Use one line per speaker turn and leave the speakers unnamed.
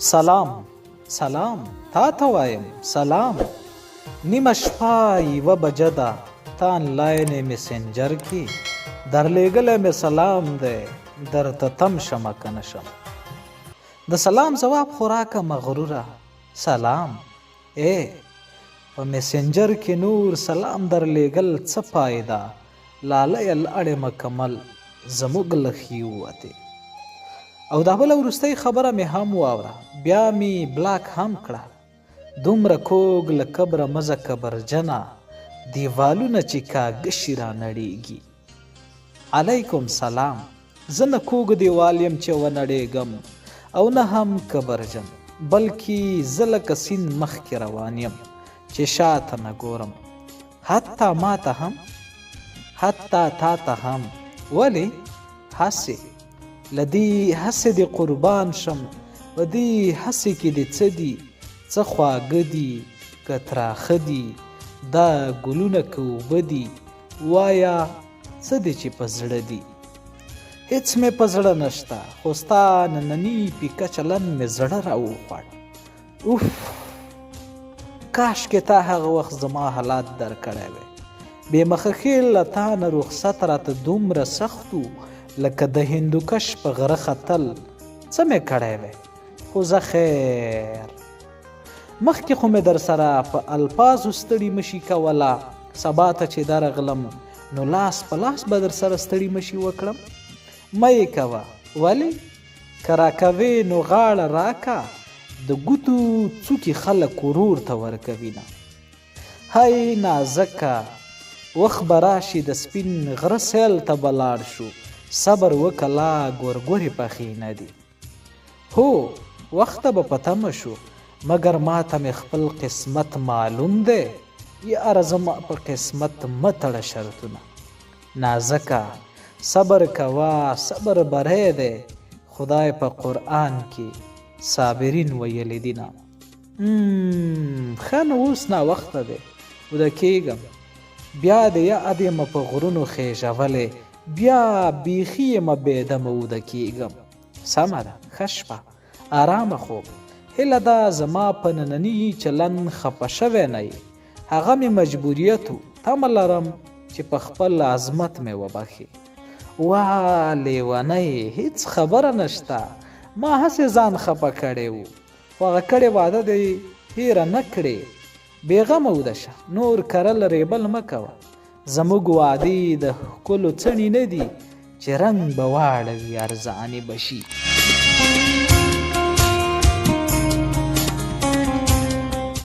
سلام سلام تا ته وایم سلام. نیمه شپه یوه بجه ده، تا آنلاین مسنجر کې درلیږلی مې سلام دی، درته تم شمه که نه شم. د سلام ځواب خو راکه مغروره سلام. په مسنجر کې نور سلام درلیږل څه فایده، لالی لاړې مکمل زموږ له ښې ووتې. او دا بله وروستۍ خبره مې هم واوره، بیا مې بلاک هم کړه. دومره کوږ له کبره مزه کبرجنه، دیوالونه چې کاږه شي رانړېږي. علیکم سلام. زه نه کوږ دیوال یم چې ونړېږم او نه هم کبرجن، بلکې زه لکه سیند مخکې روان یم چې شاته نه ګورم. حتی ما ته هم، حتی تا ته هم. ولې؟ هسې له دې هسې دې قربان شم، په دې هسې کې دې څه دي، څه خواږه دي که تراخه دي، دا ګلونه که اوبه دي، وایه څه دي چې په زړه دي. هېڅ مې په زړه نشته، خو ستا ننني پیکه چلند مې زړه راوخوړ. اوف، کاشکې تا هغه وخت زما حالات درکړی وی. بې مخه ښې له تا نه رخصت راته دومره سخت و لکه د هندوکش په غره ختل. څه مې کړی وی، خو زه خیر. مخکې خو مې در سره په الفاظو ستړي مشي کوله، سبا ته چې درغلم نو لاس په لاس به در سره ستړي مشي وکړم. مه یې کوه. ولې؟ که راکوې نو غاړه راکه، د ګوتو څوکې خلک ورور ته ورکوي نه. هی نازکه، وخت به راشي د سپین غره سیل ته به لاړ شو. صبر وکه لا ګورګورې پخې نه دي. هو، وخته به په تمه شو، مګر ما ته مې خپل قسمت معلوم دی. یاره زما په قسمت مه تړه شرطونه. نازکه صبر کوه، صبر بری دی، خدای په قرآن کې صابرین ویلی دي نه. ښه نو اوس ناوخته دی، وده کېږم. بیا د یاد یم په غرونو خیژولی، بیا بیخي یم بېدمه وده کېږم. سمه ده، ښه شپه، آرامه خوب. هیله ده زما په ننني چلند خفه شوی نه یې. هغه مې مجبوریت و، تمه لرم چې په خپل عظمت مې وبخې. وا لیونی، هیڅ خبره نشته، ما هسې ځان خفه کړی و، خو هغه کړې واده دې هېره نه کړې. بېغمه وده شه، نور کرل ریبل مه کوه. زموږ وعدې د ښکلو څڼې نه دي چې رنګ به واړوي ارزانې به شي.